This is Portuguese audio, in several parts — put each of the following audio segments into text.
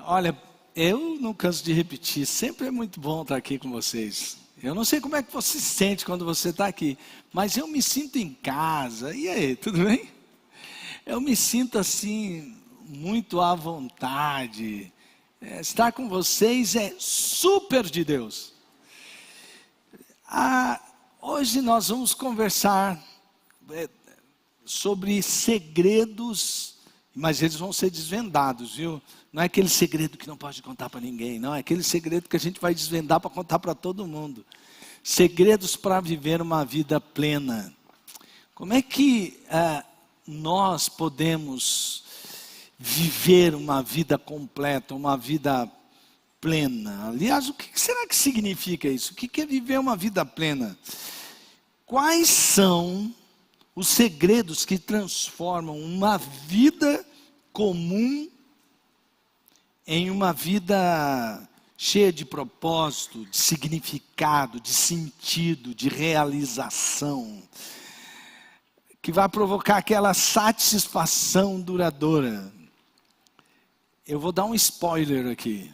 Olha, eu não canso de repetir, sempre é muito bom estar aqui com vocês. Eu não sei como é que você se sente quando você está aqui, mas eu me sinto em casa. E aí, tudo bem? Eu me sinto assim, muito à vontade. Estar com vocês é super de Deus. Hoje nós vamos conversar sobre segredos, mas eles vão ser desvendados, viu? Não é aquele segredo que não pode contar para ninguém, não. É aquele segredo que a gente vai desvendar para contar para todo mundo. Segredos para viver uma vida plena. Como é que nós podemos viver uma vida completa, uma vida plena? Aliás, o que será que significa isso? O que é viver uma vida plena? Quais são os segredos que transformam uma vida comum em uma vida cheia de propósito, de significado, de sentido, de realização, que vai provocar aquela satisfação duradoura? Eu vou dar um spoiler aqui.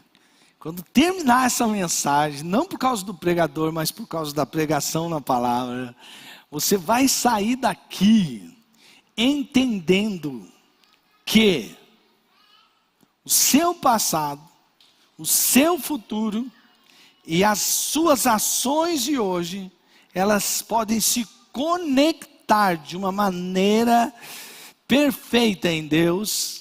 Quando terminar essa mensagem, não por causa do pregador, mas por causa da pregação na palavra, você vai sair daqui entendendo que o seu passado, o seu futuro e as suas ações de hoje, elas podem se conectar de uma maneira perfeita em Deus,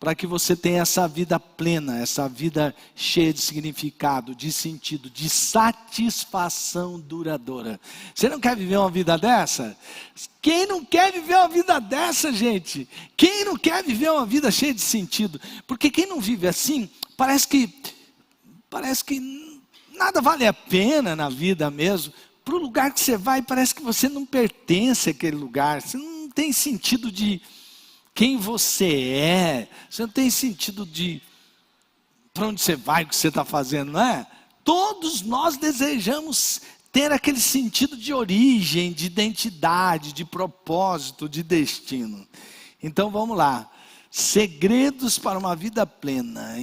para que você tenha essa vida plena, essa vida cheia de significado, de sentido, de satisfação duradoura. Você não quer viver uma vida dessa? Quem não quer viver uma vida dessa, gente? Quem não quer viver uma vida cheia de sentido? Porque quem não vive assim, parece que nada vale a pena na vida mesmo. Para o lugar que você vai, parece que você não pertence àquele lugar. Você não tem sentido de quem você é. Você não tem sentido de para onde você vai, o que você está fazendo, não é? Todos nós desejamos ter aquele sentido de origem, de identidade, de propósito, de destino. Então vamos lá. Segredos para uma vida plena.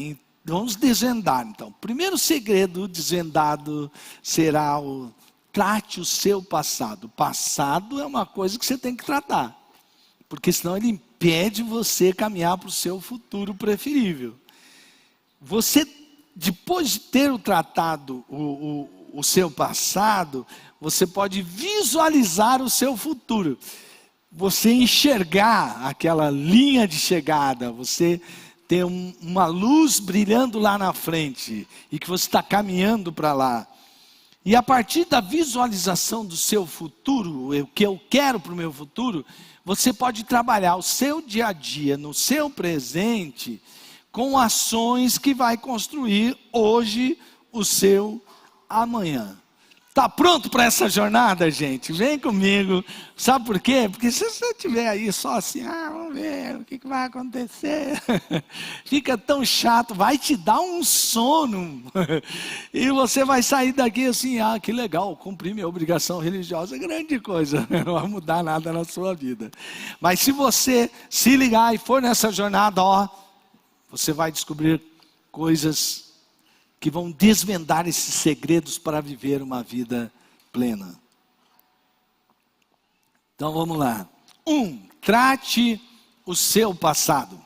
Vamos desvendar então. O primeiro segredo desvendado será trate o seu passado. O passado é uma coisa que você tem que tratar, porque senão ele impede você caminhar para o seu futuro preferível. Você, depois de ter tratado o seu passado, você pode visualizar o seu futuro. Você enxergar aquela linha de chegada, você ter uma luz brilhando lá na frente, e que você está caminhando para lá. E a partir da visualização do seu futuro, o que eu quero para o meu futuro, você pode trabalhar o seu dia a dia, no seu presente, com ações que vai construir hoje o seu amanhã. Está pronto para essa jornada, gente? Vem comigo. Sabe por quê? Porque se você estiver aí só assim, vamos ver o que vai acontecer. Fica tão chato, vai te dar um sono. E você vai sair daqui assim, que legal, cumpri minha obrigação religiosa, grande coisa. Não vai mudar nada na sua vida. Mas se você se ligar e for nessa jornada, você vai descobrir coisas que vão desvendar esses segredos para viver uma vida plena. Então vamos lá. Trate o seu passado.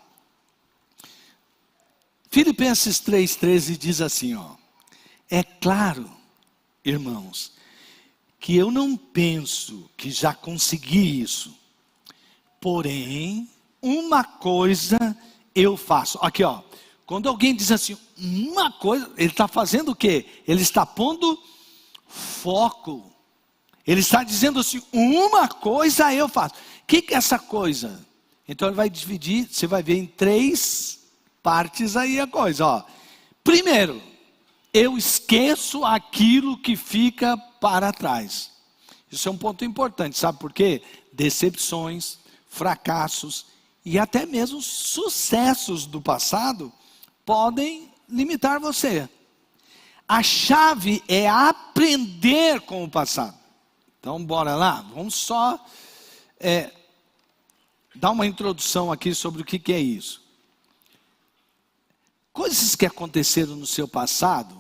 Filipenses 3,13 diz assim, é claro, irmãos, que eu não penso que já consegui isso. Porém, uma coisa eu faço. Aqui, quando alguém diz assim, uma coisa, ele está fazendo o quê? Ele está pondo foco. Ele está dizendo assim, uma coisa eu faço. O que é essa coisa? Então ele vai dividir, você vai ver em 3 partes aí a coisa. Primeiro, eu esqueço aquilo que fica para trás. Isso é um ponto importante, sabe por quê? Decepções, fracassos e até mesmo sucessos do passado podem limitar você. A chave é aprender com o passado. Então bora lá, vamos só dar uma introdução aqui sobre o que é isso. Coisas que aconteceram no seu passado,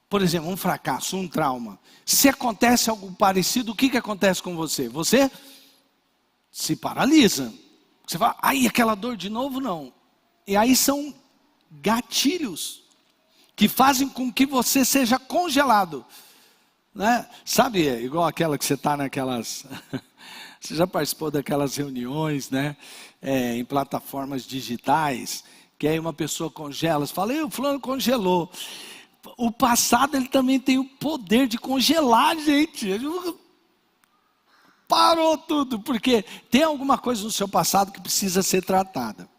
por exemplo, um fracasso, um trauma. Se acontece algo parecido, o que acontece com você? Você se paralisa. Você fala, ai, aquela dor de novo, não. E aí são gatilhos que fazem com que você seja congelado. Né? Sabe, igual aquela que você está naquelas... Você já participou daquelas reuniões, né? Em plataformas digitais, que aí uma pessoa congela, você fala, o fulano congelou. O passado, ele também tem o poder de congelar, gente. Parou tudo, porque tem alguma coisa no seu passado que precisa ser tratada.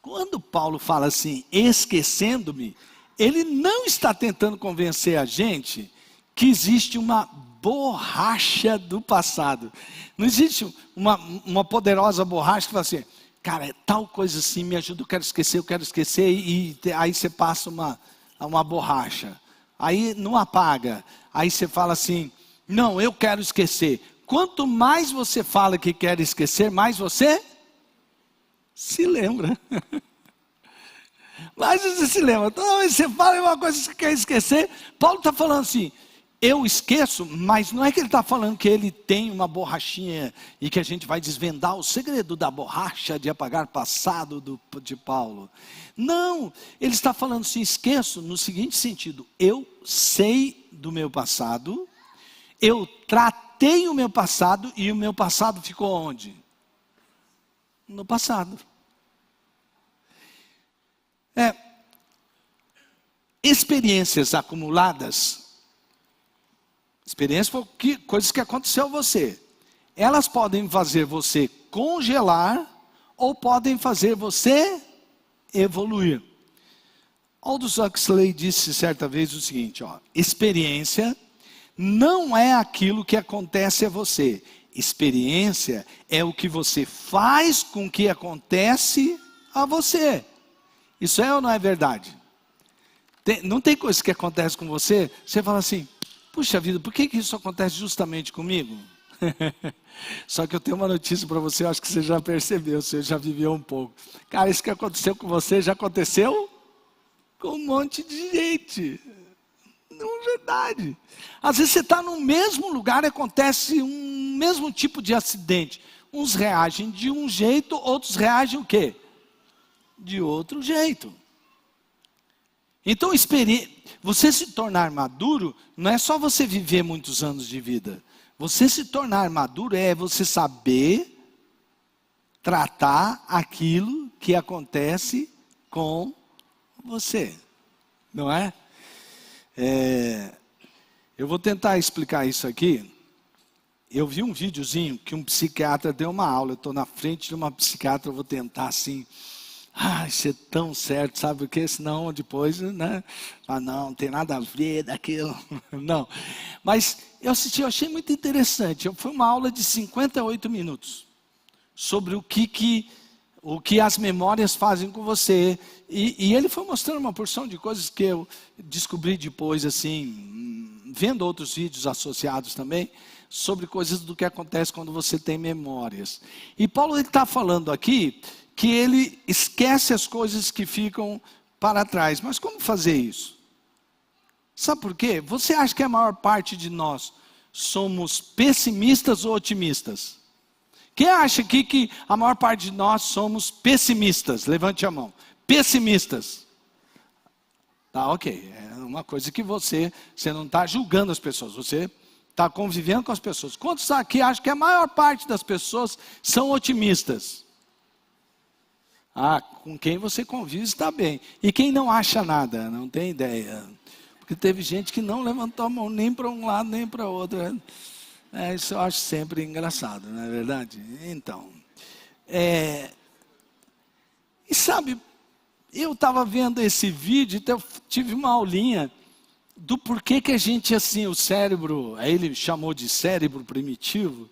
Quando Paulo fala assim, esquecendo-me, ele não está tentando convencer a gente que existe uma borracha do passado. Não existe uma poderosa borracha que fala assim, cara, tal coisa assim, me ajuda, eu quero esquecer, e aí você passa uma borracha. Aí não apaga. Aí você fala assim, não, eu quero esquecer. Quanto mais você fala que quer esquecer, mais você se lembra. Mais você se lembra. Então, você fala uma coisa que você quer esquecer. Paulo está falando assim, eu esqueço, mas não é que ele está falando que ele tem uma borrachinha e que a gente vai desvendar o segredo da borracha de apagar passado de Paulo. Não, ele está falando assim, esqueço no seguinte sentido, eu sei do meu passado, eu tratei o meu passado e o meu passado ficou onde? No passado. Experiências acumuladas, experiências foram coisas que aconteceu a você. Elas podem fazer você congelar ou podem fazer você evoluir. Aldous Huxley disse certa vez o seguinte, experiência não é aquilo que acontece a você. Experiência é o que você faz com que acontece a você. Isso é ou não é verdade? Não tem coisa que acontece com você, você fala assim, puxa vida, por que isso acontece justamente comigo? Só que eu tenho uma notícia para você, eu acho que você já percebeu, você já viveu um pouco. Cara, isso que aconteceu com você já aconteceu com um monte de gente. Não é verdade. Às vezes você está no mesmo lugar e acontece um mesmo tipo de acidente. Uns reagem de um jeito, outros reagem o quê? De outro jeito. Então, você se tornar maduro não é só você viver muitos anos de vida. Você se tornar maduro é você saber tratar aquilo que acontece com você. Não é? Eu vou tentar explicar isso aqui. Eu vi um videozinho que um psiquiatra deu uma aula. Eu estou na frente de uma psiquiatra, eu vou tentar assim... isso é tão certo, sabe o que? Senão depois, né? Não tem nada a ver daquilo. Não. Mas eu assisti, eu achei muito interessante. Foi uma aula de 58 minutos. Sobre o que as memórias fazem com você. E ele foi mostrando uma porção de coisas que eu descobri depois, assim, vendo outros vídeos associados também, sobre coisas do que acontece quando você tem memórias. E Paulo está falando aqui que ele esquece as coisas que ficam para trás. Mas como fazer isso? Sabe por quê? Você acha que a maior parte de nós somos pessimistas ou otimistas? Quem acha aqui que a maior parte de nós somos pessimistas? Levante a mão. Pessimistas. Tá, ok. É uma coisa que você não está julgando as pessoas, você está convivendo com as pessoas. Quantos aqui acham que a maior parte das pessoas são otimistas? Com quem você convive está bem. E quem não acha nada, não tem ideia. Porque teve gente que não levantou a mão nem para um lado, nem para o outro. Isso eu acho sempre engraçado, não é verdade? Então, e sabe, eu estava vendo esse vídeo, então eu tive uma aulinha do porquê que a gente, assim, o cérebro, aí ele chamou de cérebro primitivo,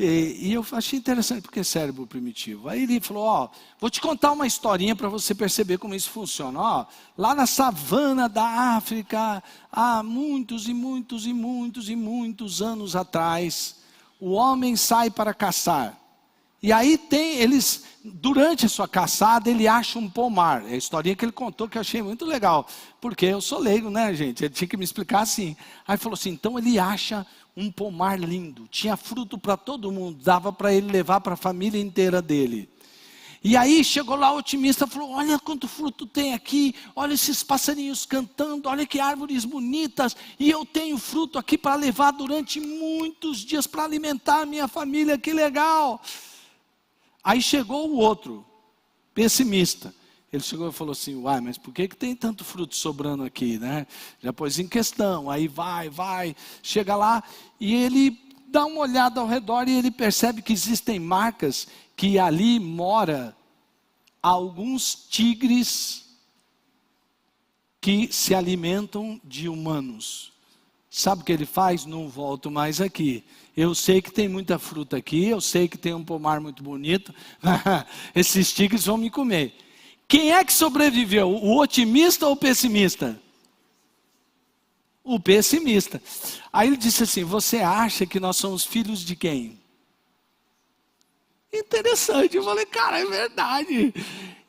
e eu achei interessante, porque cérebro primitivo. Aí ele falou, vou te contar uma historinha para você perceber como isso funciona. Lá na savana da África, há muitos e muitos e muitos e muitos anos atrás, o homem sai para caçar. E aí eles, durante a sua caçada, ele acha um pomar. É a historinha que ele contou que eu achei muito legal. Porque eu sou leigo, né, gente? Ele tinha que me explicar assim. Aí falou assim, então ele acha um pomar lindo. Tinha fruto para todo mundo. Dava para ele levar para a família inteira dele. E aí chegou lá o otimista e falou, olha quanto fruto tem aqui. Olha esses passarinhos cantando. Olha que árvores bonitas. E eu tenho fruto aqui para levar durante muitos dias para alimentar a minha família. Que legal. Aí chegou o outro, pessimista. Ele chegou e falou assim, uai, mas por que tem tanto fruto sobrando aqui, né? Já pôs em questão, aí vai, chega lá e ele dá uma olhada ao redor e ele percebe que existem marcas que ali mora alguns tigres que se alimentam de humanos. Sabe o que ele faz? Não volto mais aqui. Eu sei que tem muita fruta aqui, eu sei que tem um pomar muito bonito, esses tigres vão me comer. Quem é que sobreviveu? O otimista ou o pessimista? O pessimista. Aí ele disse assim, você acha que nós somos filhos de quem? Interessante, eu falei, cara, é verdade.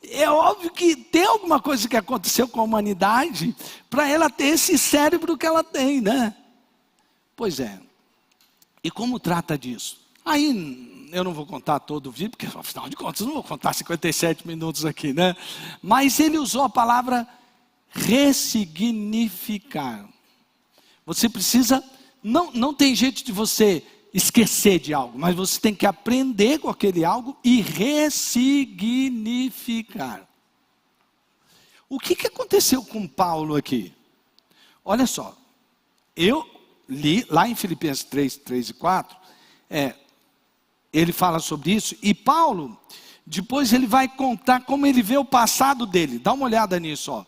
É óbvio que tem alguma coisa que aconteceu com a humanidade para ela ter esse cérebro que ela tem, né? Pois é. E como trata disso? Aí eu não vou contar todo o vídeo, porque afinal de contas eu não vou contar 57 minutos aqui, né? Mas ele usou a palavra ressignificar. Você precisa, não tem jeito de você esquecer de algo, mas você tem que aprender com aquele algo e ressignificar. O que aconteceu com Paulo aqui? Olha só, eu li lá em Filipenses 3 e 4, ele fala sobre isso, e Paulo, depois ele vai contar como ele vê o passado dele. Dá uma olhada nisso, ó.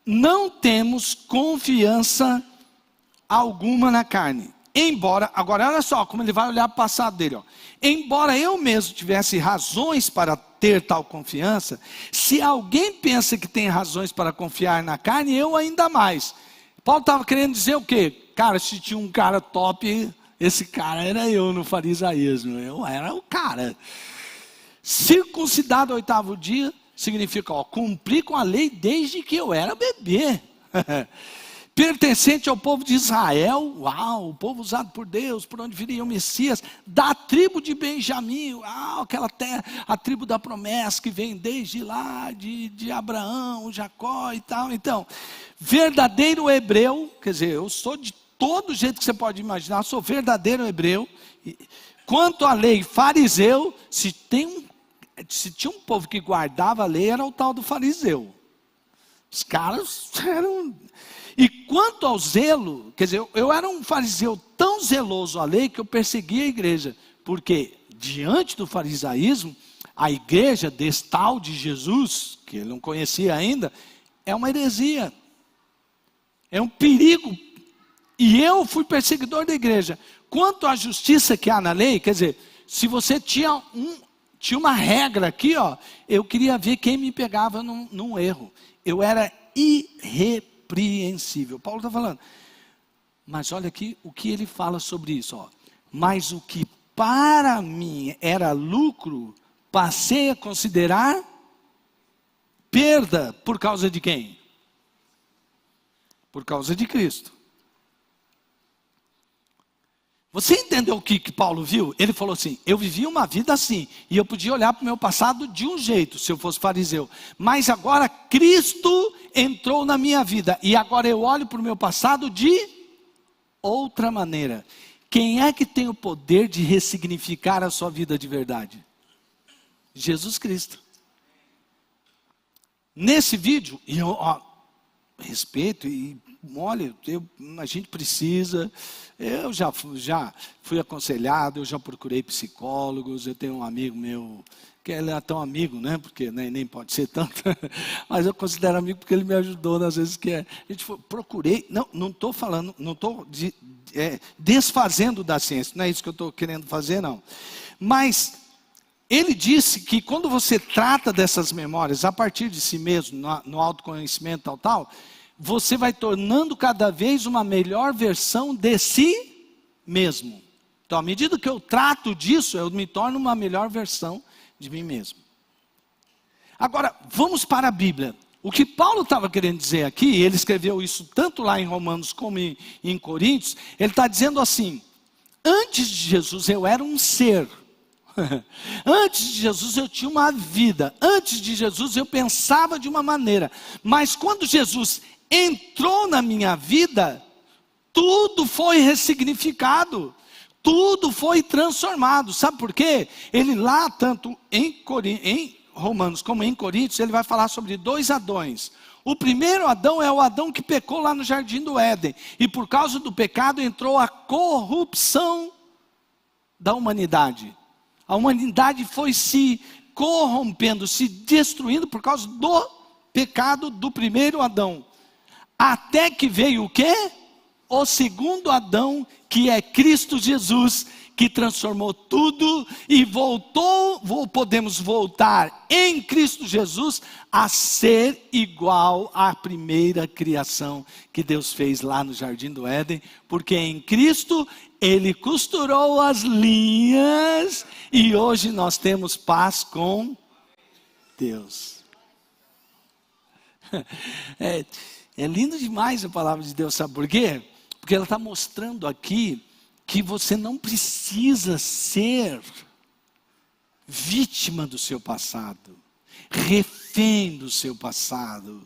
Não temos confiança alguma na carne. Embora, agora olha só como ele vai olhar para o passado dele. Ó. Embora eu mesmo tivesse razões para ter tal confiança, se alguém pensa que tem razões para confiar na carne, eu ainda mais. Paulo estava querendo dizer o quê? Cara, se tinha um cara top, esse cara era eu no farisaísmo. Eu era o cara. Circuncidado ao 8º dia, significa, ó, cumprir com a lei desde que eu era bebê. Pertencente ao povo de Israel, uau, o povo usado por Deus, por onde viria o Messias, da tribo de Benjamim, uau, aquela terra, a tribo da promessa que vem desde lá, de Abraão, Jacó e tal. Então, verdadeiro hebreu, quer dizer, eu sou de todo jeito que você pode imaginar, sou verdadeiro hebreu. Quanto à lei, fariseu, se tinha um povo que guardava a lei, era o tal do fariseu. Os caras eram... E quanto ao zelo, quer dizer, eu era um fariseu tão zeloso à lei que eu perseguia a igreja. Porque diante do farisaísmo, a igreja desse tal de Jesus, que ele não conhecia ainda, é uma heresia. É um perigo. E eu fui perseguidor da igreja. Quanto à justiça que há na lei, quer dizer, se você tinha uma regra aqui, ó, eu queria ver quem me pegava num erro. Eu era irrepreensível. Paulo está falando, mas olha aqui o que ele fala sobre isso, ó. Mas o que para mim era lucro, passei a considerar perda por causa de quem? Por causa de Cristo. Você entendeu o que Paulo viu? Ele falou assim, eu vivi uma vida assim, e eu podia olhar para o meu passado de um jeito, se eu fosse fariseu. Mas agora Cristo entrou na minha vida, e agora eu olho para o meu passado de outra maneira. Quem é que tem o poder de ressignificar a sua vida de verdade? Jesus Cristo. Nesse vídeo, e eu respeito e olha, a gente precisa, eu já fui aconselhado, eu já procurei psicólogos, eu tenho um amigo meu, que ele é tão amigo, né, porque nem pode ser tanto, mas eu considero amigo porque ele me ajudou nas vezes que a gente procurei, não estou falando, não estou desfazendo da ciência, não é isso que eu estou querendo fazer não, mas ele disse que quando você trata dessas memórias a partir de si mesmo, no autoconhecimento tal, você vai tornando cada vez uma melhor versão de si mesmo. Então, à medida que eu trato disso, eu me torno uma melhor versão de mim mesmo. Agora, vamos para a Bíblia. O que Paulo estava querendo dizer aqui, ele escreveu isso tanto lá em Romanos como em Coríntios, ele está dizendo assim: antes de Jesus eu era um ser. Antes de Jesus eu tinha uma vida. Antes de Jesus eu pensava de uma maneira. Mas quando Jesus entrou na minha vida, tudo foi ressignificado. Tudo foi transformado. Sabe por quê? Ele lá, tanto em Romanos como em Coríntios, ele vai falar sobre 2 Adões. O primeiro Adão é o Adão que pecou lá no Jardim do Éden. E por causa do pecado entrou a corrupção da humanidade. A humanidade foi se corrompendo, se destruindo por causa do pecado do primeiro Adão. Até que veio o quê? O segundo Adão, que é Cristo Jesus, que transformou tudo e podemos voltar em Cristo Jesus a ser igual à primeira criação que Deus fez lá no Jardim do Éden, porque em Cristo Ele costurou as linhas e hoje nós temos paz com Deus. É lindo demais a palavra de Deus, sabe por quê? Porque ela está mostrando aqui que você não precisa ser vítima do seu passado, refém do seu passado,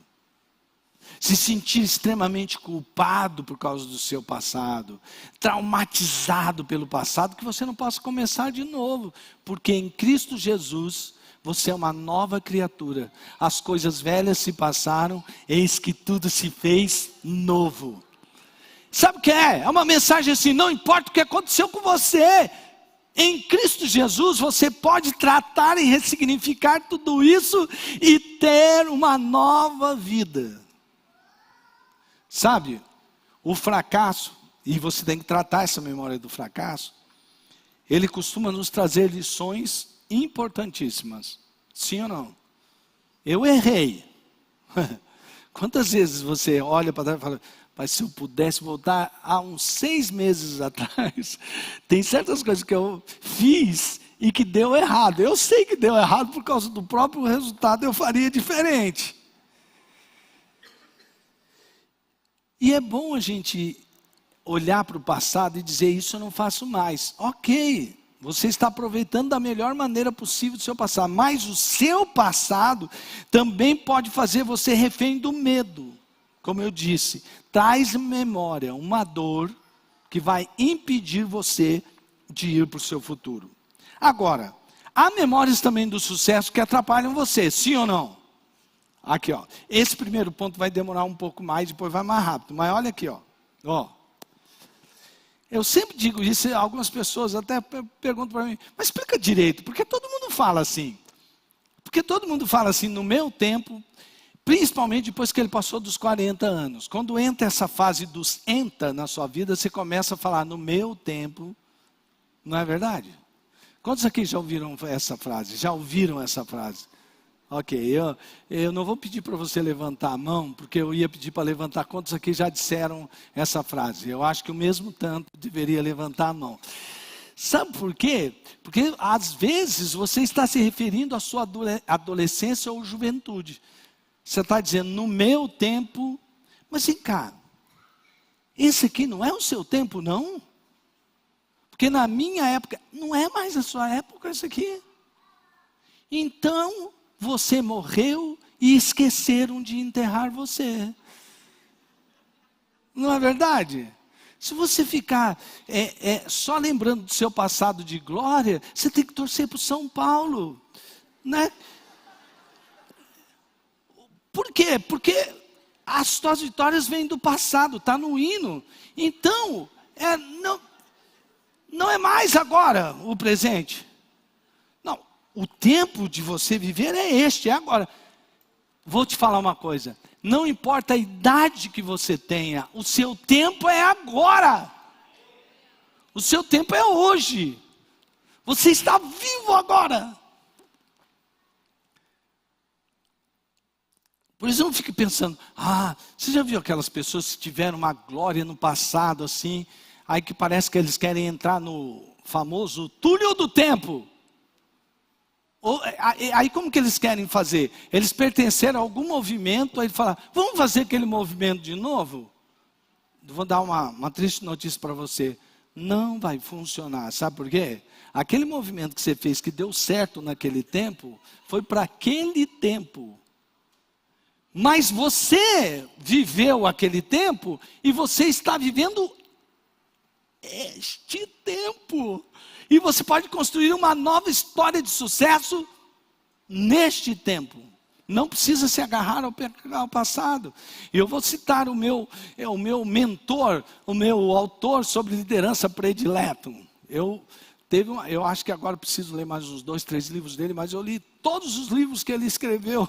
se sentir extremamente culpado por causa do seu passado, traumatizado pelo passado, que você não possa começar de novo, porque em Cristo Jesus você é uma nova criatura. As coisas velhas se passaram, eis que tudo se fez novo. Sabe o que é? É uma mensagem assim: não importa o que aconteceu com você, em Cristo Jesus você pode tratar e ressignificar tudo isso e ter uma nova vida. Sabe, o fracasso, e você tem que tratar essa memória do fracasso, ele costuma nos trazer lições importantíssimas. Sim ou não? Eu errei. Quantas vezes você olha para trás e fala: mas se eu pudesse voltar há uns 6 meses atrás, tem certas coisas que eu fiz e que deu errado. Eu sei que deu errado por causa do próprio resultado, eu faria diferente. E é bom a gente olhar para o passado e dizer: isso eu não faço mais. Ok, você está aproveitando da melhor maneira possível do seu passado, mas o seu passado também pode fazer você refém do medo. Como eu disse, traz memória uma dor que vai impedir você de ir para o seu futuro. Agora, há memórias também do sucesso que atrapalham você, sim ou não? Aqui, ó. Esse primeiro ponto vai demorar um pouco mais, depois vai mais rápido. Mas olha aqui, ó. Eu sempre digo isso, algumas pessoas até perguntam para mim: mas explica direito, porque todo mundo fala assim. Porque todo mundo fala assim: no meu tempo, principalmente depois que ele passou dos 40 anos. Quando entra essa fase dos enta na sua vida, você começa a falar: no meu tempo. Não é verdade? Quantos aqui já ouviram essa frase? Já ouviram essa frase? Ok, eu não vou pedir para você levantar a mão, porque eu ia pedir para levantar. Quantos aqui já disseram essa frase? Eu acho que o mesmo tanto deveria levantar a mão. Sabe por quê? Porque às vezes você está se referindo à sua adolescência ou juventude. Você está dizendo: no meu tempo. Mas vem cá, esse aqui não é o seu tempo, não? Porque na minha época, não é mais a sua época isso aqui. Então, você morreu e esqueceram de enterrar você. Não é verdade? Se você ficar só lembrando do seu passado de glória, você tem que torcer para o São Paulo, né? Por quê? Porque as suas vitórias vêm do passado, está no hino. Então, não é mais agora o presente. Não, o tempo de você viver é este, é agora. Vou te falar uma coisa: não importa a idade que você tenha, o seu tempo é agora. O seu tempo é hoje. Você está vivo agora. Por isso não fique pensando: você já viu aquelas pessoas que tiveram uma glória no passado assim, aí que parece que eles querem entrar no famoso túnel do tempo. Aí como que eles querem fazer? Eles pertenceram a algum movimento, aí falam, vamos fazer aquele movimento de novo? Vou dar uma triste notícia para você. Não vai funcionar, sabe por quê? Aquele movimento que você fez que deu certo naquele tempo, foi para aquele tempo. Mas você viveu aquele tempo e você está vivendo este tempo. E você pode construir uma nova história de sucesso neste tempo. Não precisa se agarrar ao passado. E eu vou citar o meu mentor, o meu autor sobre liderança predileto. Eu acho que agora preciso ler mais uns 2, 3 livros dele, mas eu li todos os livros que ele escreveu,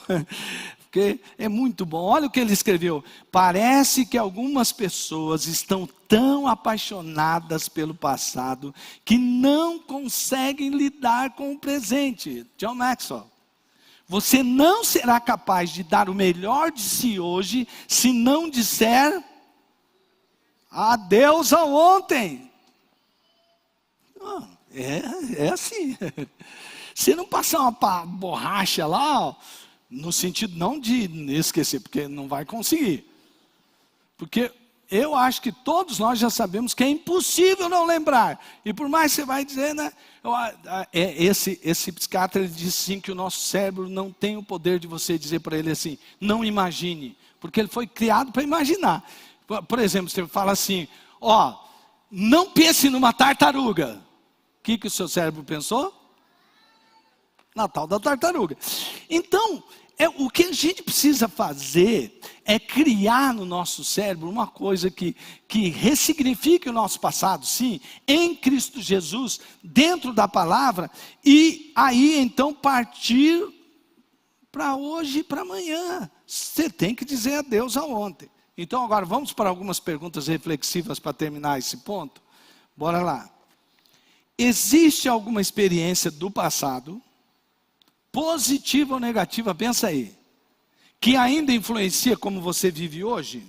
porque é muito bom. Olha o que ele escreveu. Parece que algumas pessoas estão tão apaixonadas pelo passado que não conseguem lidar com o presente. John Maxwell. Você não será capaz de dar o melhor de si hoje se não disser adeus ao ontem. É assim. Se não passar uma borracha lá, ó, no sentido não de esquecer, porque não vai conseguir. Porque eu acho que todos nós já sabemos que é impossível não lembrar. E por mais que você vai dizer, né? Esse psiquiatra ele diz sim que o nosso cérebro não tem o poder de você dizer para ele assim, não imagine. Porque ele foi criado para imaginar. Por exemplo, você fala assim, ó, não pense numa tartaruga. O que o seu cérebro pensou? Na tal da tartaruga. Então, o que a gente precisa fazer é criar no nosso cérebro uma coisa que ressignifique o nosso passado, sim, em Cristo Jesus, dentro da palavra, e aí então partir para hoje e para amanhã. Você tem que dizer adeus a ontem. Então agora vamos para algumas perguntas reflexivas para terminar esse ponto? Bora lá. Existe alguma experiência do passado, positiva ou negativa, pensa aí, que ainda influencia como você vive hoje?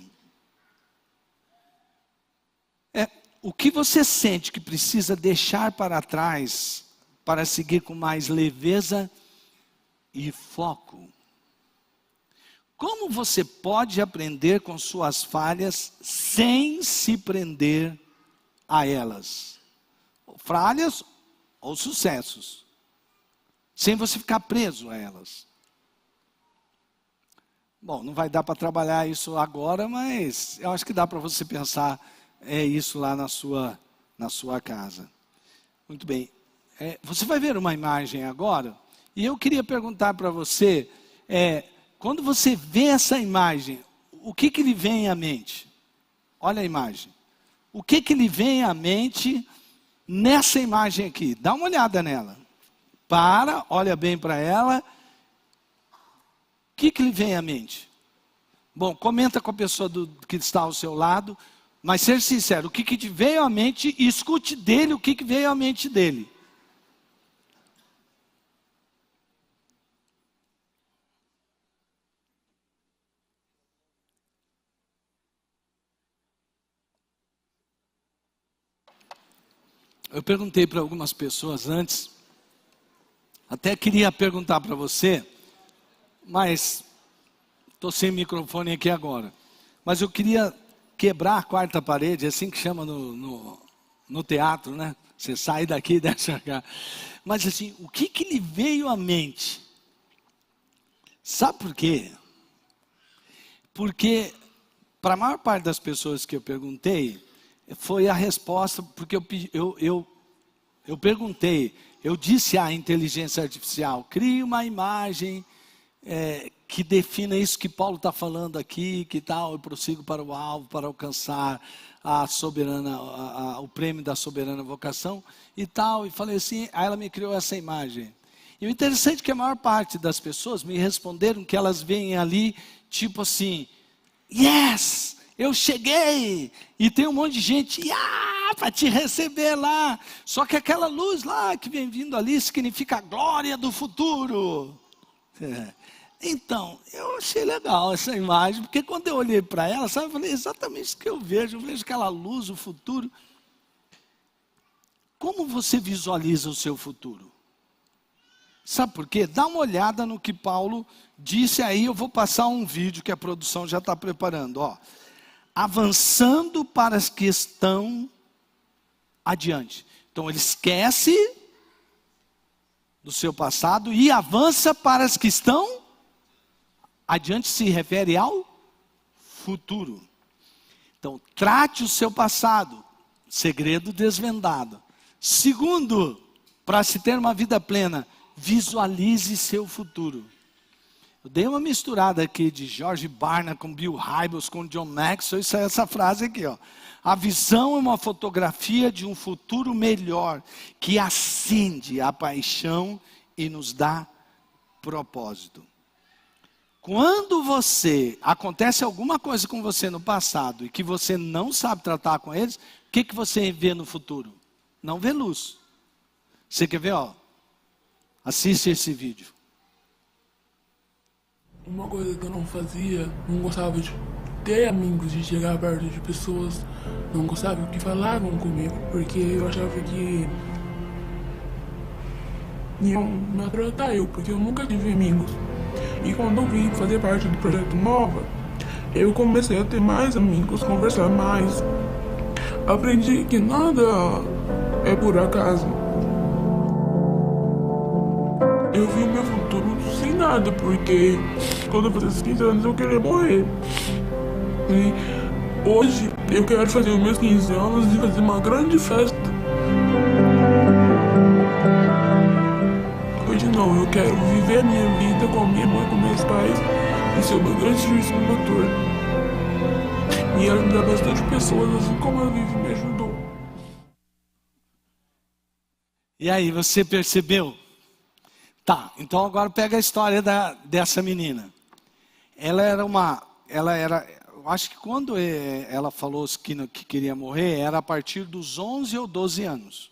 O que você sente que precisa deixar para trás para seguir com mais leveza e foco? Como você pode aprender com suas falhas sem se prender a elas? Falhas ou sucessos? Sem você ficar preso a elas. Bom, não vai dar para trabalhar isso agora, mas eu acho que dá para você pensar isso lá na sua casa. Muito bem. Você vai ver uma imagem agora, e eu queria perguntar para você, quando você vê essa imagem, o que lhe vem à mente? Olha a imagem. O que lhe vem à mente nessa imagem aqui? Dá uma olhada nela. Olha bem para ela. O que lhe vem à mente? Bom, comenta com a pessoa que está ao seu lado, mas seja sincero, o que te veio à mente e escute dele o que veio à mente dele. Eu perguntei para algumas pessoas antes, até queria perguntar para você, mas estou sem microfone aqui agora. Mas eu queria quebrar a quarta parede, é assim que chama no teatro, né? Você sai daqui e deixa cá. Mas assim, o que lhe veio à mente? Sabe por quê? Porque para a maior parte das pessoas que eu perguntei, foi a resposta, porque eu perguntei, eu disse à inteligência artificial, crie uma imagem que defina isso que Paulo está falando aqui, que tal, eu prossigo para o alvo, para alcançar o prêmio da soberana vocação e tal, e falei assim, aí ela me criou essa imagem. E o interessante é que a maior parte das pessoas me responderam que elas veem ali, tipo assim, yes, eu cheguei, e tem um monte de gente, para te receber lá, só que aquela luz lá que vem vindo ali significa a glória do futuro. Então, eu achei legal essa imagem, porque quando eu olhei para ela, sabe, eu falei exatamente isso que eu vejo aquela luz, o futuro. Como você visualiza o seu futuro? Sabe por quê? Dá uma olhada no que Paulo disse aí. Eu vou passar um vídeo que a produção já está preparando. Ó. Avançando para as que estão adiante. Então ele esquece do seu passado e avança para as que estão adiante, se refere ao futuro. Então trate o seu passado, segredo desvendado. Segundo, para se ter uma vida plena, visualize seu futuro. Eu dei uma misturada aqui de George Barna com Bill Hybels, com John Maxwell, isso é essa frase aqui, ó. A visão é uma fotografia de um futuro melhor, que acende a paixão e nos dá propósito. Quando acontece alguma coisa com você no passado e que você não sabe tratar com eles, o que você vê no futuro? Não vê luz. Você quer ver, ó? Assiste esse vídeo. Uma coisa que eu não fazia, não gostava de ter amigos, de chegar perto de pessoas, não gostava que falavam comigo, porque eu achava que iam me tratar porque eu nunca tive amigos. E quando eu vim fazer parte do Projeto Nova, eu comecei a ter mais amigos, conversar mais. Aprendi que nada é por acaso. Eu vi o meu futuro sem nada, porque quando eu fazia 15 anos eu queria morrer. E hoje eu quero fazer os meus 15 anos e fazer uma grande festa. Hoje não, eu quero viver a minha vida com a minha mãe, com meus pais e ser uma grande juiz promotor. E ajudar bastante pessoas, assim como a Vivi me ajudou. E aí, você percebeu? Tá, então agora pega a história dessa menina. Eu acho que quando ela falou que queria morrer, era a partir dos 11 ou 12 anos.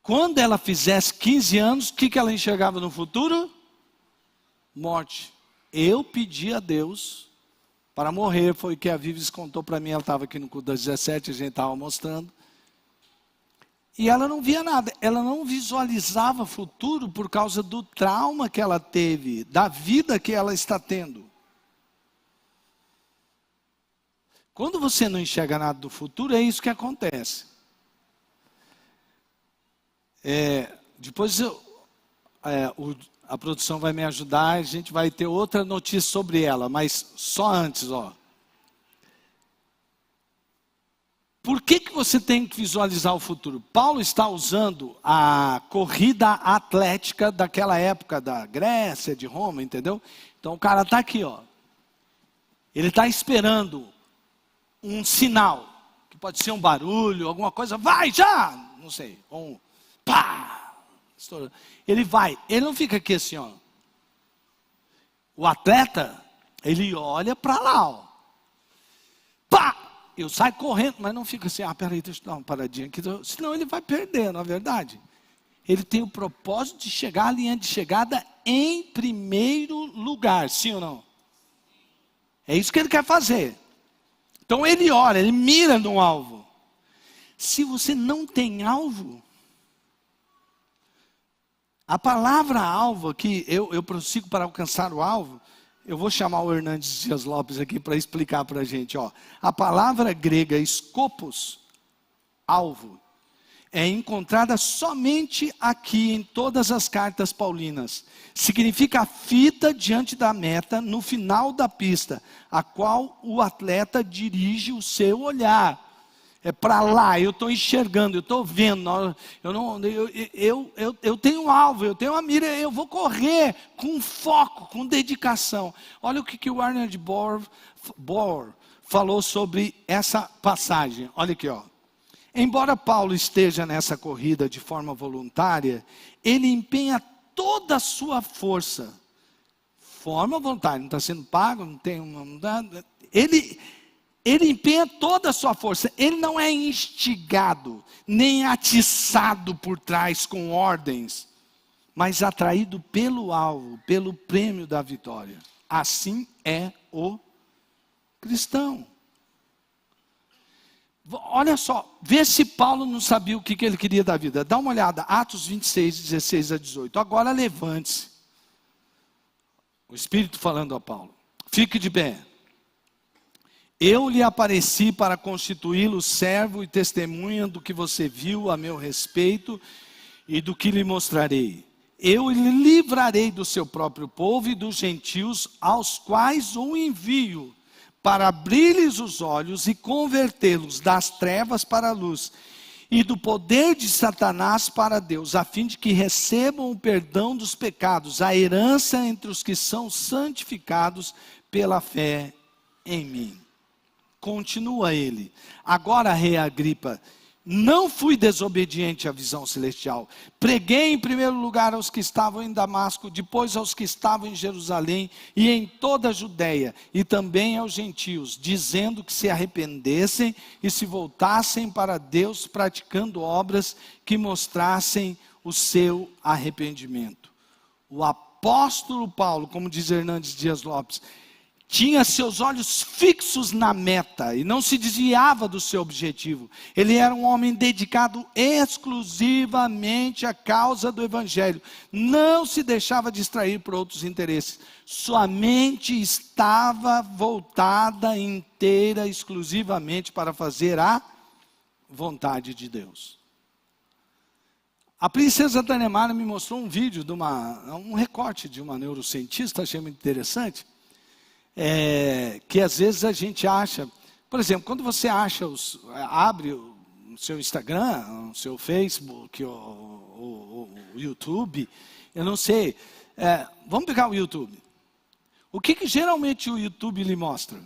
Quando ela fizesse 15 anos, o que ela enxergava no futuro? Morte. Eu pedi a Deus para morrer, foi o que a Vives contou para mim, ela estava aqui no culto das 17, a gente estava mostrando. E ela não via nada, ela não visualizava futuro por causa do trauma que ela teve, da vida que ela está tendo. Quando você não enxerga nada do futuro, é isso que acontece. Depois a produção vai me ajudar, a gente vai ter outra notícia sobre ela, mas só antes, ó. Por que você tem que visualizar o futuro? Paulo está usando a corrida atlética daquela época da Grécia, de Roma, entendeu? Então o cara está aqui, ó. Ele está esperando um sinal, que pode ser um barulho, alguma coisa, vai já! Não sei, ou pá! Estourando. Ele vai, ele não fica aqui assim, ó. O atleta, ele olha para lá, ó. Pá! Eu saio correndo, mas não fica assim, peraí, deixa eu dar uma paradinha aqui, senão ele vai perder, não é verdade? Ele tem o propósito de chegar à linha de chegada em primeiro lugar, sim ou não? É isso que ele quer fazer. Então ele olha, ele mira no alvo. Se você não tem alvo, a palavra alvo aqui, eu prossigo para alcançar o alvo. Eu vou chamar o Hernandes Dias Lopes aqui para explicar para a gente. Ó. A palavra grega skopos, alvo, é encontrada somente aqui em todas as cartas paulinas. Significa a fita diante da meta, no final da pista, a qual o atleta dirige o seu olhar. É para lá, eu estou enxergando, eu estou vendo, eu tenho um alvo, eu tenho uma mira, eu vou correr com foco, com dedicação. Olha o que o Arnold Bohr falou sobre essa passagem, olha aqui, ó. Embora Paulo esteja nessa corrida de forma voluntária, ele empenha toda a sua força, forma voluntária, não está sendo pago, não tem ele empenha toda a sua força, ele não é instigado, nem atiçado por trás com ordens, mas atraído pelo alvo, pelo prêmio da vitória. Assim é o cristão. Olha só, vê se Paulo não sabia o que ele queria da vida. Dá uma olhada, Atos 26, 16 a 18. Agora levante-se. O Espírito falando a Paulo. Fique de pé. Eu lhe apareci para constituí-lo servo e testemunha do que você viu a meu respeito e do que lhe mostrarei. Eu lhe livrarei do seu próprio povo e dos gentios, aos quais o envio, para abrir-lhes os olhos e convertê-los das trevas para a luz, e do poder de Satanás para Deus, a fim de que recebam o perdão dos pecados, a herança entre os que são santificados pela fé em mim. Continua ele. Agora, rei Agripa, não fui desobediente à visão celestial. Preguei em primeiro lugar aos que estavam em Damasco, depois aos que estavam em Jerusalém e em toda a Judéia, e também aos gentios, dizendo que se arrependessem e se voltassem para Deus, praticando obras que mostrassem o seu arrependimento. O apóstolo Paulo, como diz Hernandes Dias Lopes, tinha seus olhos fixos na meta e não se desviava do seu objetivo. Ele era um homem dedicado exclusivamente à causa do Evangelho. Não se deixava distrair por outros interesses. Sua mente estava voltada inteira, exclusivamente para fazer a vontade de Deus. A princesa Tânia me mostrou um vídeo, um recorte de uma neurocientista, achei muito interessante. Que às vezes a gente acha, por exemplo, quando você abre o seu Instagram, o seu Facebook, o YouTube, eu não sei, vamos pegar o YouTube. O que geralmente o YouTube lhe mostra?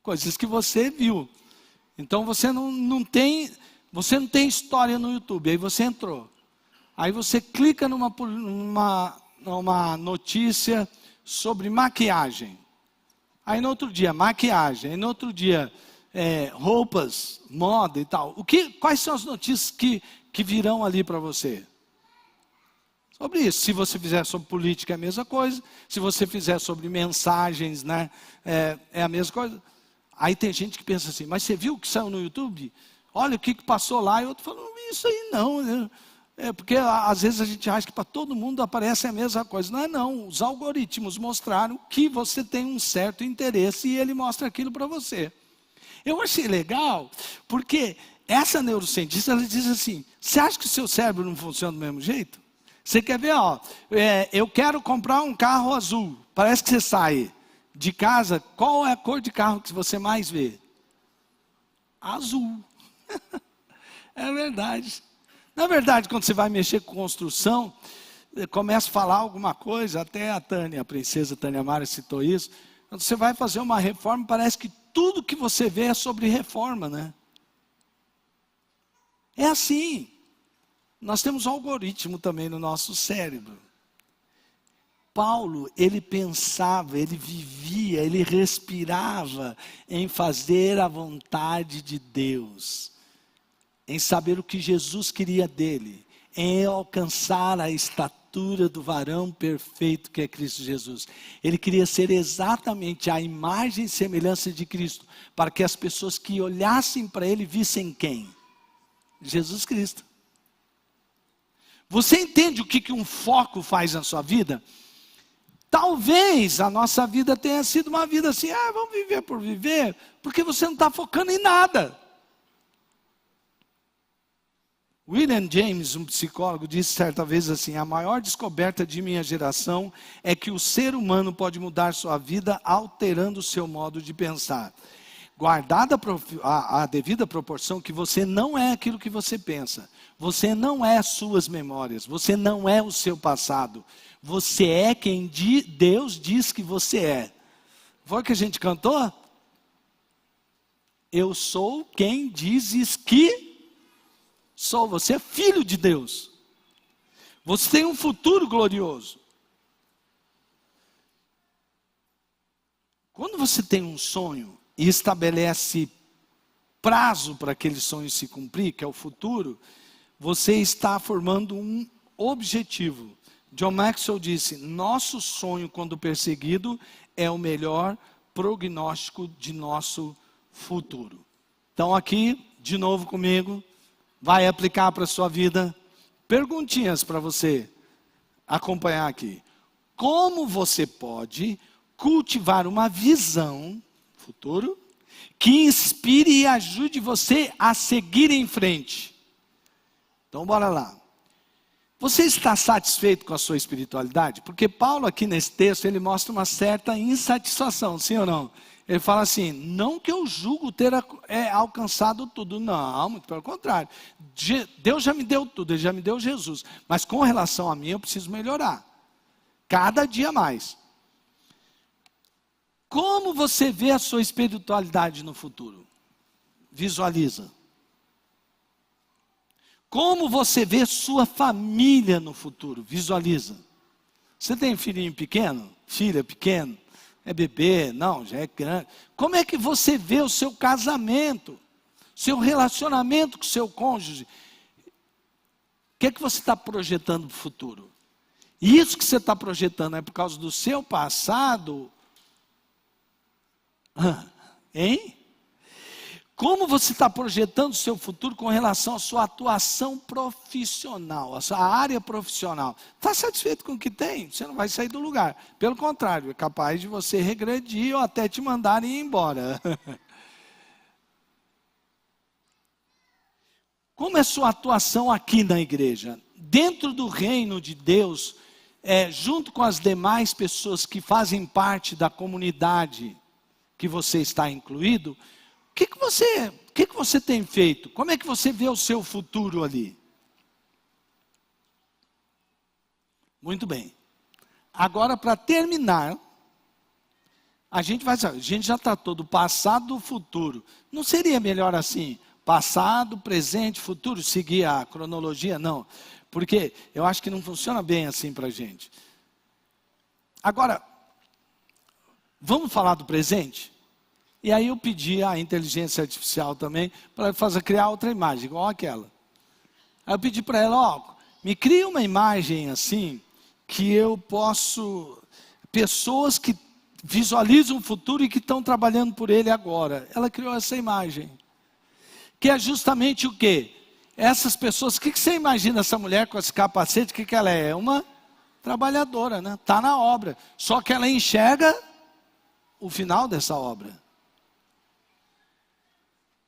Coisas que você viu. Então você não tem história no YouTube, aí você entrou. Aí você clica numa notícia sobre maquiagem. Aí no outro dia, maquiagem. Aí no outro dia, roupas, moda e tal. Quais são as notícias que virão ali para você? Sobre isso. Se você fizer sobre política, é a mesma coisa. Se você fizer sobre mensagens, né, é a mesma coisa. Aí tem gente que pensa assim, mas você viu o que saiu no YouTube? Olha o que passou lá. E outro fala, não vi isso aí não, né? Porque às vezes a gente acha que para todo mundo aparece a mesma coisa. Não é não, os algoritmos mostraram que você tem um certo interesse e ele mostra aquilo para você. Eu achei legal, porque essa neurocientista, ela diz assim, você acha que o seu cérebro não funciona do mesmo jeito? Você quer ver, eu quero comprar um carro azul. Parece que você sai de casa, qual é a cor de carro que você mais vê? Azul. É verdade. Na verdade, quando você vai mexer com construção, começa a falar alguma coisa, até a princesa Tânia Mara citou isso. Quando você vai fazer uma reforma, parece que tudo que você vê é sobre reforma, né? É assim. Nós temos um algoritmo também no nosso cérebro. Paulo, ele pensava, ele vivia, ele respirava em fazer a vontade de Deus. Em saber o que Jesus queria dele, em alcançar a estatura do varão perfeito que é Cristo Jesus. Ele queria ser exatamente a imagem e semelhança de Cristo, para que as pessoas que olhassem para ele vissem quem? Jesus Cristo. Você entende o que um foco faz na sua vida? Talvez a nossa vida tenha sido uma vida assim, vamos viver por viver, porque você não está focando em nada. William James, um psicólogo, disse certa vez assim, a maior descoberta de minha geração é que o ser humano pode mudar sua vida alterando o seu modo de pensar. Guardada a devida proporção que você não é aquilo que você pensa. Você não é suas memórias, você não é o seu passado. Você é quem Deus diz que você é. Foi o que a gente cantou? Eu sou quem dizes que sou. Você é filho de Deus. Você tem um futuro glorioso. Quando você tem um sonho e estabelece prazo para aquele sonho se cumprir, que é o futuro, você está formando um objetivo. John Maxwell disse, nosso sonho quando perseguido é o melhor prognóstico de nosso futuro. Então aqui, de novo comigo, vai aplicar para a sua vida. Perguntinhas para você acompanhar aqui. Como você pode cultivar uma visão futuro que inspire e ajude você a seguir em frente? Então bora lá. Você está satisfeito com a sua espiritualidade? Porque Paulo aqui nesse texto, ele mostra uma certa insatisfação, sim ou não? Ele fala assim, não que eu julgo ter alcançado tudo, não, muito pelo contrário. Deus já me deu tudo, Ele já me deu Jesus. Mas com relação a mim, eu preciso melhorar. Cada dia mais. Como você vê a sua espiritualidade no futuro? Visualiza. Como você vê sua família no futuro? Visualiza. Você tem filhinho pequeno? Filha pequena? É bebê? Não, já é grande. Como é que você vê o seu casamento? Seu relacionamento com o seu cônjuge? O que é que você está projetando para o futuro? E isso que você está projetando é por causa do seu passado? Hein? Como você está projetando o seu futuro com relação à sua atuação profissional, a sua área profissional? Está satisfeito com o que tem? Você não vai sair do lugar. Pelo contrário, é capaz de você regredir ou até te mandarem ir embora. Como é a sua atuação aqui na igreja? Dentro do reino de Deus, junto com as demais pessoas que fazem parte da comunidade que você está incluído, o que você tem feito? Como é que você vê o seu futuro ali? Muito bem. Agora, para terminar, a gente já tratou do passado e do futuro. Não seria melhor assim? Passado, presente, futuro? Seguir a cronologia? Não. Porque eu acho que não funciona bem assim para a gente. Agora, vamos falar do presente? E aí eu pedi à inteligência artificial também para criar outra imagem, igual aquela. Aí eu pedi para ela, me cria uma imagem assim, que eu posso... Pessoas que visualizam o futuro e que estão trabalhando por ele agora. Ela criou essa imagem. Que é justamente o quê? Essas pessoas, o que você imagina essa mulher com esse capacete? O que ela é? É uma trabalhadora, né? Está na obra. Só que ela enxerga o final dessa obra.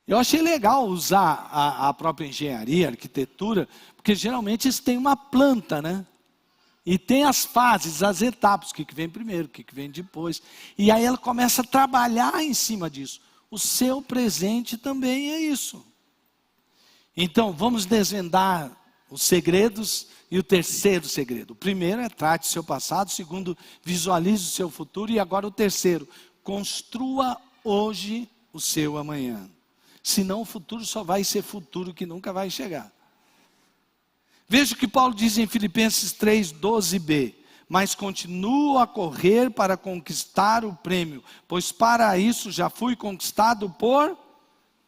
Eu achei legal usar a própria engenharia, a arquitetura, porque geralmente isso tem uma planta, né? E tem as fases, as etapas, o que vem primeiro, o que vem depois. E aí ela começa a trabalhar em cima disso. O seu presente também é isso. Então, vamos desvendar os segredos e o terceiro segredo. O primeiro é trate o seu passado, o segundo, visualize o seu futuro. E agora o terceiro, construa hoje o seu amanhã. Senão o futuro só vai ser futuro que nunca vai chegar. Veja o que Paulo diz em Filipenses 3:12b. Mas continuo a correr para conquistar o prêmio, pois para isso já fui conquistado por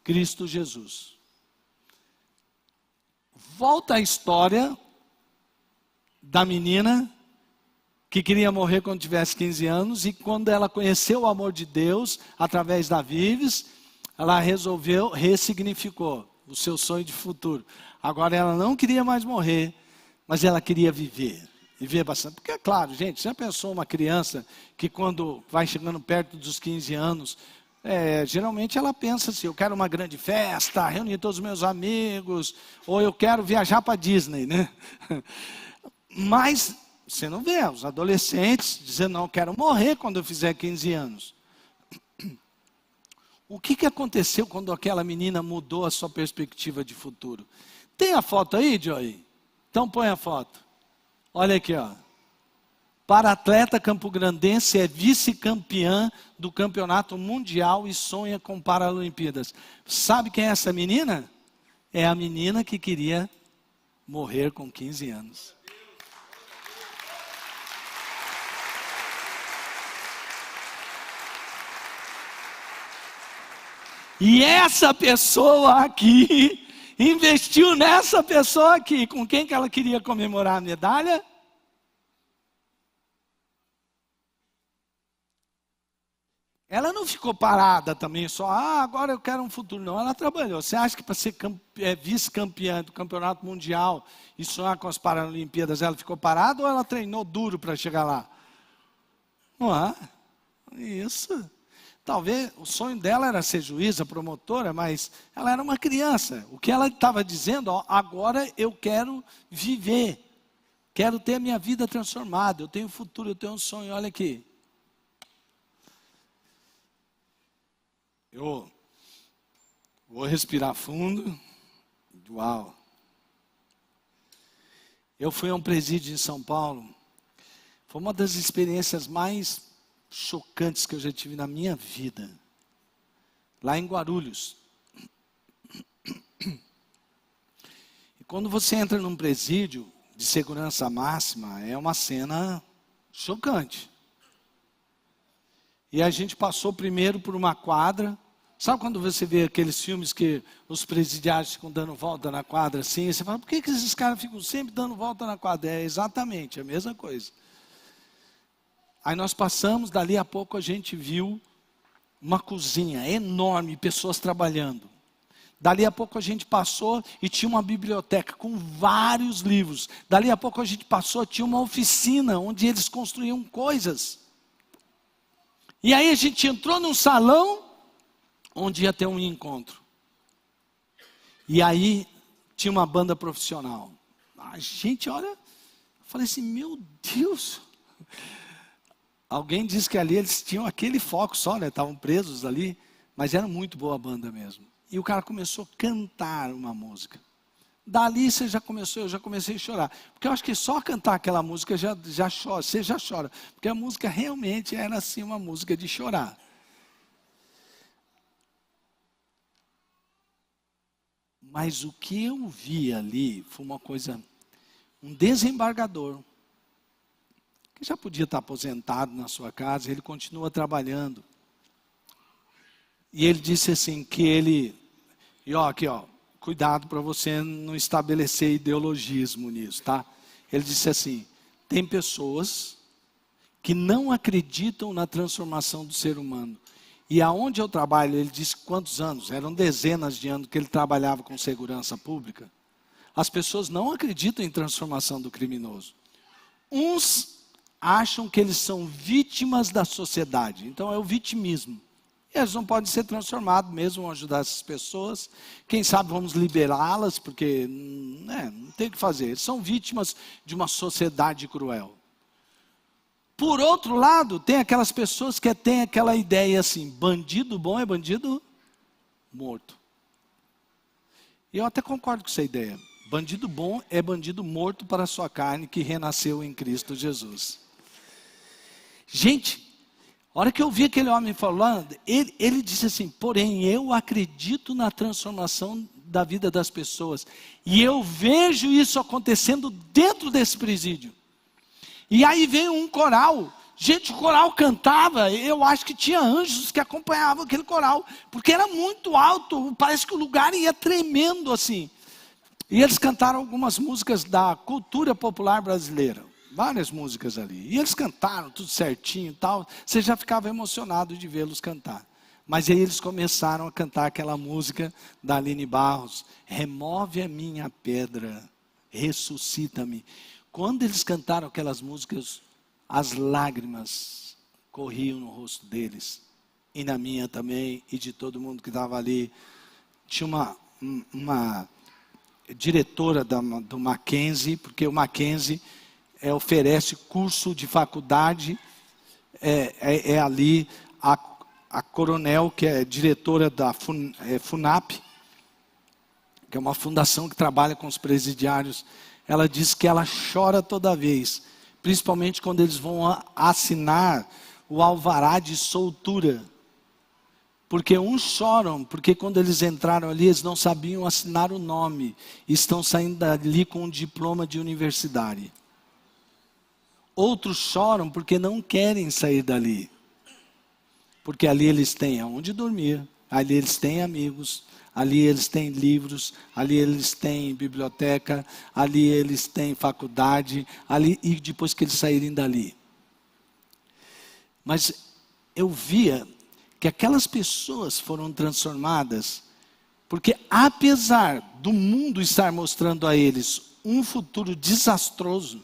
Cristo Jesus. Volta à história da menina que queria morrer quando tivesse 15 anos, e quando ela conheceu o amor de Deus, através da Vives, ela ressignificou o seu sonho de futuro. Agora ela não queria mais morrer, mas ela queria viver bastante. Porque é claro, gente, já pensou uma criança que quando vai chegando perto dos 15 anos, geralmente ela pensa assim, eu quero uma grande festa, reunir todos os meus amigos, ou eu quero viajar para Disney, né? Mas você não vê os adolescentes dizendo, não, eu quero morrer quando eu fizer 15 anos. O que aconteceu quando aquela menina mudou a sua perspectiva de futuro? Tem a foto aí, Joey? Então põe a foto. Olha aqui, ó. Para-atleta campograndense, é vice-campeã do campeonato mundial e sonha com Paralimpíadas. Sabe quem é essa menina? É a menina que queria morrer com 15 anos. E essa pessoa aqui investiu nessa pessoa aqui. Com quem que ela queria comemorar a medalha? Ela não ficou parada também, só, agora eu quero um futuro. Não, ela trabalhou. Você acha que para ser vice-campeã do campeonato mundial e sonhar com as Paralimpíadas, ela ficou parada ou ela treinou duro para chegar lá? Não é? Isso. Talvez o sonho dela era ser juíza, promotora, mas ela era uma criança. O que ela estava dizendo, agora eu quero viver. Quero ter a minha vida transformada. Eu tenho futuro, eu tenho um sonho. Olha aqui. Eu vou respirar fundo. Uau. Eu fui a um presídio em São Paulo. Foi uma das experiências mais chocantes que eu já tive na minha vida. Lá em Guarulhos. E quando você entra num presídio de segurança máxima, é uma cena chocante. E a gente passou primeiro por uma quadra. Sabe quando você vê aqueles filmes que os presidiários ficam dando volta na quadra assim? E você fala, por que esses caras ficam sempre dando volta na quadra? É exatamente a mesma coisa. Aí nós passamos, dali a pouco a gente viu uma cozinha enorme, pessoas trabalhando. Dali a pouco a gente passou e tinha uma biblioteca com vários livros. Dali a pouco a gente passou, tinha uma oficina onde eles construíam coisas. E aí a gente entrou num salão onde ia ter um encontro. E aí tinha uma banda profissional. A gente, olha, eu falei assim, meu Deus. Alguém disse que ali eles tinham aquele foco só, né? Estavam presos ali, mas era muito boa a banda mesmo. E o cara começou a cantar uma música. Dali eu já comecei a chorar. Porque eu acho que só cantar aquela música já chora, você já chora. Porque a música realmente era assim uma música de chorar. Mas o que eu vi ali foi uma coisa, um desembargador, que já podia estar aposentado na sua casa, ele continua trabalhando. E ele disse assim, que ele, cuidado para você não estabelecer ideologismo nisso, tá? Ele disse assim, tem pessoas que não acreditam na transformação do ser humano. E aonde eu trabalho, ele disse quantos anos, eram dezenas de anos que ele trabalhava com segurança pública. As pessoas não acreditam em transformação do criminoso. Uns acham que eles são vítimas da sociedade, então é o vitimismo. Eles não podem ser transformados mesmo, vão ajudar essas pessoas. Quem sabe vamos liberá-las, porque não tem o que fazer. Eles são vítimas de uma sociedade cruel. Por outro lado, tem aquelas pessoas que têm aquela ideia assim, bandido bom é bandido morto. E eu até concordo com essa ideia. Bandido bom é bandido morto para a sua carne que renasceu em Cristo Jesus. Gente, a hora que eu vi aquele homem falando, ele disse assim, porém eu acredito na transformação da vida das pessoas. E eu vejo isso acontecendo dentro desse presídio. E aí veio um coral. Gente, o coral cantava, eu acho que tinha anjos que acompanhavam aquele coral. Porque era muito alto, parece que o lugar ia tremendo assim. E eles cantaram algumas músicas da cultura popular brasileira. Várias músicas ali. E eles cantaram tudo certinho e tal. Você já ficava emocionado de vê-los cantar. Mas aí eles começaram a cantar aquela música da Aline Barros. Remove a minha pedra, ressuscita-me. Quando eles cantaram aquelas músicas, as lágrimas corriam no rosto deles. E na minha também, e de todo mundo que estava ali. Tinha uma diretora do Mackenzie, porque o Mackenzie oferece curso de faculdade, é ali a coronel, que é diretora da FUNAP, que é uma fundação que trabalha com os presidiários. Ela diz que ela chora toda vez, principalmente quando eles vão assinar o alvará de soltura. Porque uns choram, porque quando eles entraram ali, eles não sabiam assinar o nome. E estão saindo dali com um diploma de universidade. Outros choram porque não querem sair dali. Porque ali eles têm aonde dormir, ali eles têm amigos, ali eles têm livros, ali eles têm biblioteca, ali eles têm faculdade, ali, e depois que eles saírem dali. Mas eu via que aquelas pessoas foram transformadas, porque apesar do mundo estar mostrando a eles um futuro desastroso,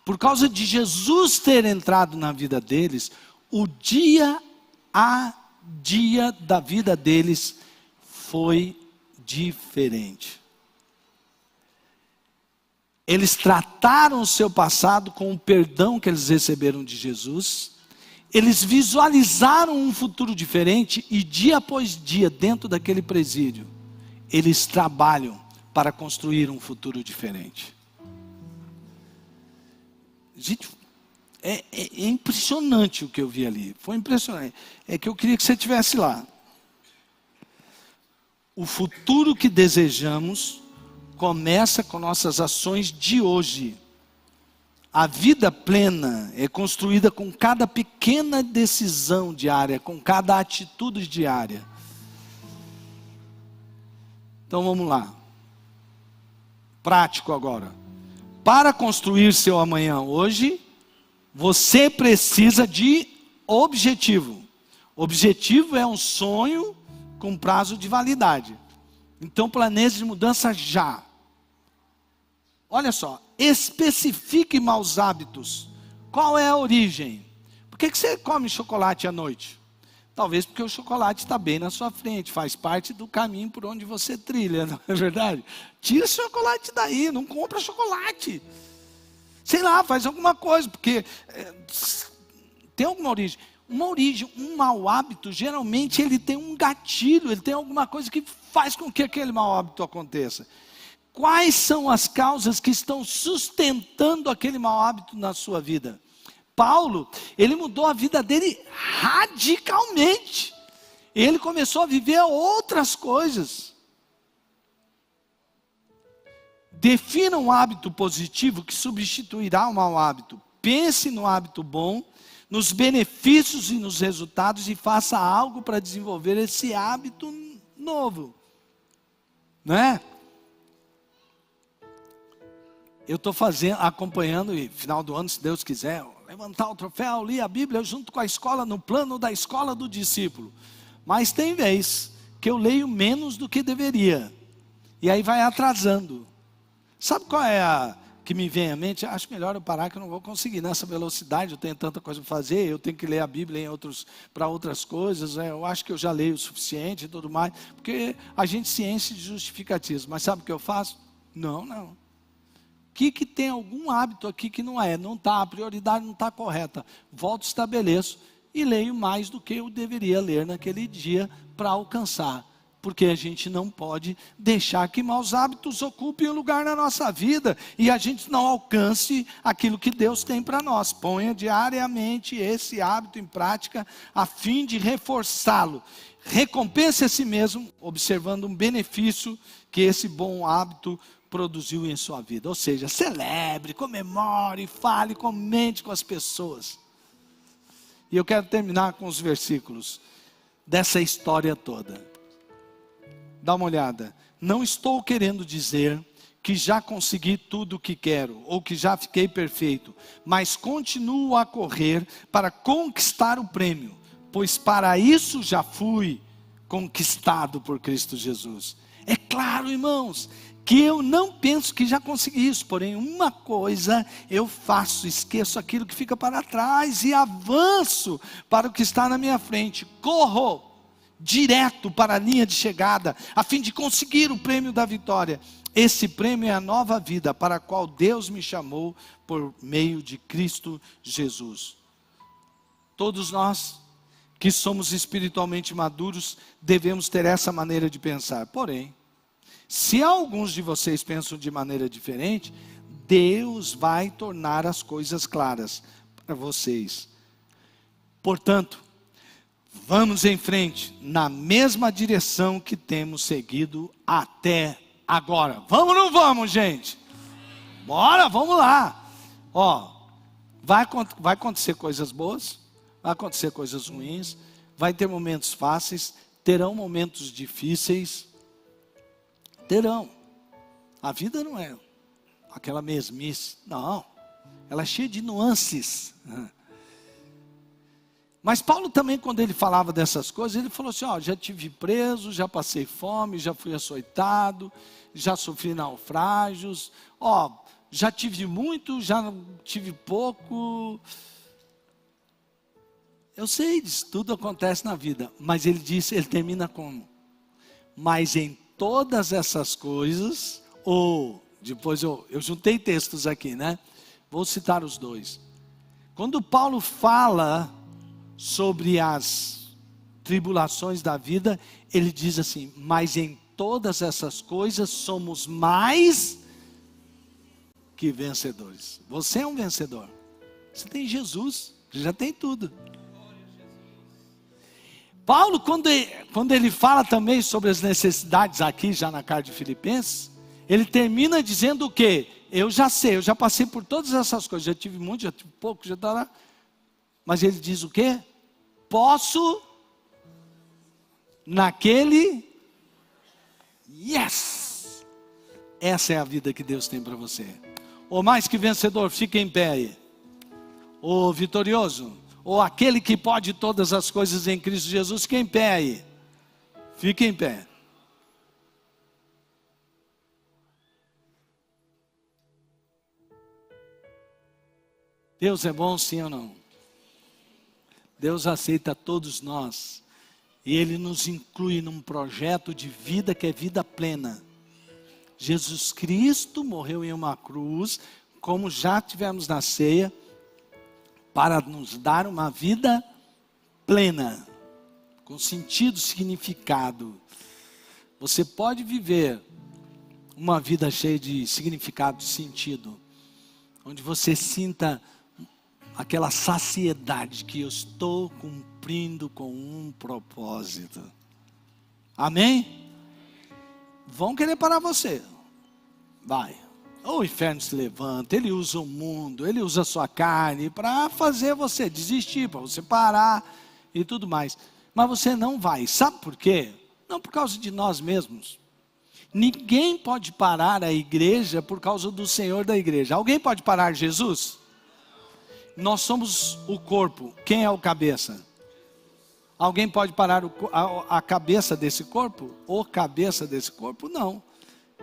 por causa de Jesus ter entrado na vida deles, o dia a dia da vida deles foi diferente. Eles trataram o seu passado com o perdão que eles receberam de Jesus. Eles visualizaram um futuro diferente e dia após dia, dentro daquele presídio, eles trabalham para construir um futuro diferente. Gente, é impressionante o que eu vi ali. Foi impressionante. É que eu queria que você estivesse lá. O futuro que desejamos começa com nossas ações de hoje. A vida plena é construída com cada pequena decisão diária, com cada atitude diária. Então vamos lá. Prático agora. Para construir seu amanhã hoje, você precisa de objetivo. Objetivo é um sonho com prazo de validade. Então planeje mudança já. Olha só, especifique maus hábitos. Qual é a origem? Por que você come chocolate à noite? Talvez porque o chocolate está bem na sua frente, faz parte do caminho por onde você trilha, não é verdade? Tira esse chocolate daí, não compra chocolate. Sei lá, faz alguma coisa, porque tem alguma origem. Uma origem, um mau hábito, geralmente ele tem um gatilho, ele tem alguma coisa que faz com que aquele mau hábito aconteça. Quais são as causas que estão sustentando aquele mau hábito na sua vida? Paulo, ele mudou a vida dele radicalmente. Ele começou a viver outras coisas. Defina um hábito positivo que substituirá o mau hábito. Pense no hábito bom, nos benefícios e nos resultados e faça algo para desenvolver esse hábito novo. Não é? Eu estou acompanhando, e final do ano, se Deus quiser, levantar o troféu, ler a Bíblia junto com a escola, no plano da escola do discípulo. Mas tem vez que eu leio menos do que deveria. E aí vai atrasando. Sabe qual é a que me vem à mente? Acho melhor eu parar, que eu não vou conseguir nessa velocidade, eu tenho tanta coisa para fazer, eu tenho que ler a Bíblia para outras coisas, eu acho que eu já leio o suficiente e tudo mais, porque a gente se enche de justificativos. Mas sabe o que eu faço? Não. Que tem algum hábito aqui que não está, a prioridade não está correta. Volto, estabeleço e leio mais do que eu deveria ler naquele dia para alcançar. Porque a gente não pode deixar que maus hábitos ocupem um lugar na nossa vida e a gente não alcance aquilo que Deus tem para nós. Ponha diariamente esse hábito em prática a fim de reforçá-lo. Recompense a si mesmo observando um benefício que esse bom hábito produziu em sua vida. Ou seja, celebre, comemore, fale, comente com as pessoas. E eu quero terminar com os versículos dessa história toda. Dá uma olhada. Não estou querendo dizer que já consegui tudo o que quero, ou que já fiquei perfeito, mas continuo a correr para conquistar o prêmio, pois para isso já fui conquistado por Cristo Jesus. É claro, irmãos, que eu não penso que já consegui isso, porém uma coisa eu faço, esqueço aquilo que fica para trás e avanço para o que está na minha frente. Corro direto para a linha de chegada, a fim de conseguir o prêmio da vitória. Esse prêmio é a nova vida para a qual Deus me chamou por meio de Cristo Jesus. Todos nós que somos espiritualmente maduros devemos ter essa maneira de pensar. Porém, se alguns de vocês pensam de maneira diferente, Deus vai tornar as coisas claras para vocês. Portanto, vamos em frente, na mesma direção que temos seguido até agora. Vamos ou não vamos, gente? Bora, vamos lá. Vai acontecer coisas boas, vai acontecer coisas ruins, vai ter momentos fáceis, terão momentos difíceis. Terão. A vida não é aquela mesmice. Não. Ela é cheia de nuances. Mas Paulo também, quando ele falava dessas coisas, ele falou assim, ó, já tive preso, já passei fome, já fui açoitado, já sofri naufrágios, ó, já tive muito, já tive pouco. Eu sei disso, tudo acontece na vida, mas ele disse, ele termina com, mas em todas essas coisas, ou, depois eu juntei textos aqui, né? Vou citar os dois. Quando Paulo fala sobre as tribulações da vida, ele diz assim, mas em todas essas coisas somos mais que vencedores. Você é um vencedor. Você tem Jesus, já tem tudo. Paulo, quando ele fala também sobre as necessidades aqui, já na carta de Filipenses, ele termina dizendo o quê? Eu já sei, eu já passei por todas essas coisas, já tive muito, já tive pouco, já está lá. Mas ele diz o quê? Posso naquele, yes! Essa é a vida que Deus tem para você. Ou mais que vencedor, fica em pé aí. Ou vitorioso, ou aquele que pode todas as coisas em Cristo Jesus, fica em pé aí. Fica em pé. Deus é bom, sim ou não? Deus aceita todos nós. E Ele nos inclui num projeto de vida que é vida plena. Jesus Cristo morreu em uma cruz, como já tivemos na ceia, para nos dar uma vida plena, com sentido, significado. Você pode viver uma vida cheia de significado, de sentido, onde você sinta aquela saciedade que eu estou cumprindo com um propósito. Amém? Vão querer parar você. Vai. O inferno se levanta, ele usa o mundo, ele usa a sua carne para fazer você desistir, para você parar e tudo mais. Mas você não vai. Sabe por quê? Não por causa de nós mesmos. Ninguém pode parar a igreja por causa do Senhor da igreja. Alguém pode parar Jesus? Nós somos o corpo. Quem é o cabeça? Alguém pode parar a cabeça desse corpo? Ou cabeça desse corpo? Não.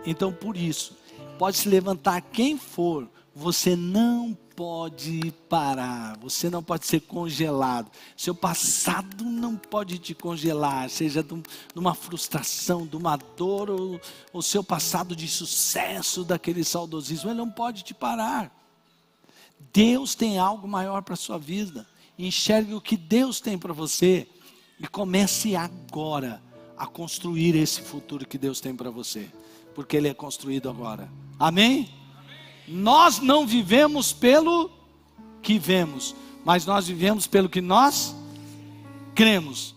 Então por isso, pode se levantar quem for, você não pode parar, você não pode ser congelado. Seu passado não pode te congelar, seja de uma frustração, de uma dor, ou seu passado de sucesso, daquele saudosismo, ele não pode te parar. Deus tem algo maior para a sua vida. Enxergue o que Deus tem para você e comece agora a construir esse futuro que Deus tem para você, porque ele é construído agora. Amém? Nós não vivemos pelo que vemos, mas nós vivemos pelo que nós cremos.